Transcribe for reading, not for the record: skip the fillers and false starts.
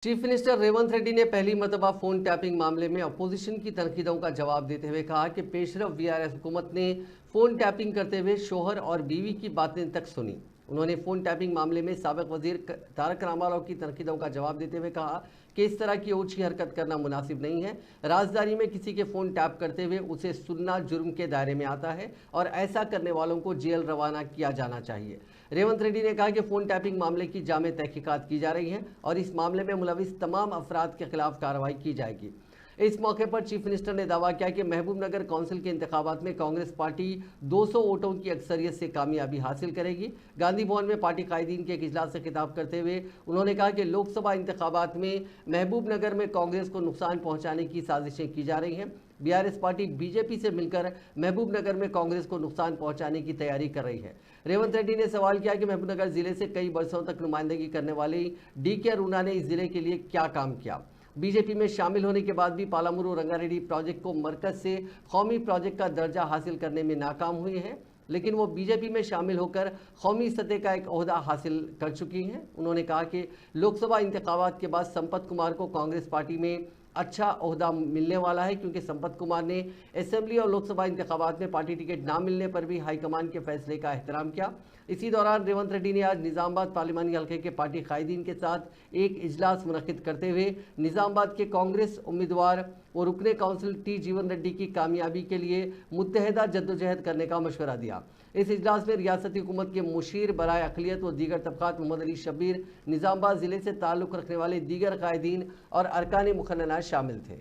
Chief minister Revanth Reddy ने पहली मर्तबा फोन टैपिंग मामले में अपोजिशन की तनकीदों का जवाब देते हुए कहा कि पेशरफ वीआरएस हुकूमत ने फोन टैपिंग करते हुए शोहर और बीवी की बातें तक सुनी। उन्होंने फोन टैपिंग मामले में साबिक वजीर तारक रामाराव की तनकीदों का जवाब देते हुए कहा कि इस तरह की ओछी हरकत करना मुनासिब नहीं है। राजधानी में किसी के फोन टैप करते हुए उसे सुनना जुर्म के दायरे में आता है और ऐसा करने वालों को जेल रवाना किया जाना चाहिए। रेवंत रेड्डी ने कहा कि फोन टैपिंग मामले की जामे तहकीकात की जा रही है और इस मामले में मुलविस तमाम अफराद के खिलाफ कार्रवाई की जाएगी। इस मौके पर चीफ मिनिस्टर ने दावा किया कि महबूब नगर काउंसिल के इंतखाबात में कांग्रेस पार्टी 200 वोटों की अक्सरियत से कामयाबी हासिल करेगी। गांधी भवन में पार्टी कायदीन के एक इजलास से खिताब करते हुए उन्होंने कहा कि लोकसभा इंतखाबात में महबूब नगर में कांग्रेस को नुकसान पहुंचाने की साजिशें की जा रही हैं। बीआरएस पार्टी बीजेपी से मिलकर महबूब नगर में कांग्रेस को नुकसान पहुंचाने की तैयारी कर रही है। रेवंत रेड्डी ने सवाल किया कि महबूब नगर जिले से कई वर्षों तक नुमाइंदगी करने वाली DK अरुणा ने इस जिले के लिए क्या काम किया। बीजेपी में शामिल होने के बाद भी पालामुरू रंगारेड्डी प्रोजेक्ट को मरकज से कौमी प्रोजेक्ट का दर्जा हासिल करने में नाकाम हुई हैं, लेकिन वो बीजेपी में शामिल होकर कौमी सतह का एक ओहदा हासिल कर चुकी हैं। उन्होंने कहा कि लोकसभा इंतखाबात के बाद संपत कुमार को कांग्रेस पार्टी में अच्छा ओहदा मिलने वाला है, क्योंकि संपत कुमार ने असेंबली और लोकसभा इंतखाबात में पार्टी टिकट ना मिलने पर भी हाईकमान के फैसले का एहतराम किया। इसी दौरान रेवंत रेड्डी ने आज निजामाबाद पार्लिमानी हल्के के पार्टी कायदीन के साथ एक इजलास मुनक्किद करते हुए निजामाबाद के कांग्रेस उम्मीदवार और रुकने काउंसिल T जीवन रेड्डी की कामयाबी के लिए मुत्तहदा जद्दोजहद करने का मशवरा दिया। इस इजलास में रियासती हुकूमत के मुशीर बराए अक़लियत व दीगर तबकात मोहम्मद अली शब्बीर, निजामाबाद जिले से ताल्लुक़ रखने वाले दीगर कायदीन और अरकान मुखन्नना शामिल थे।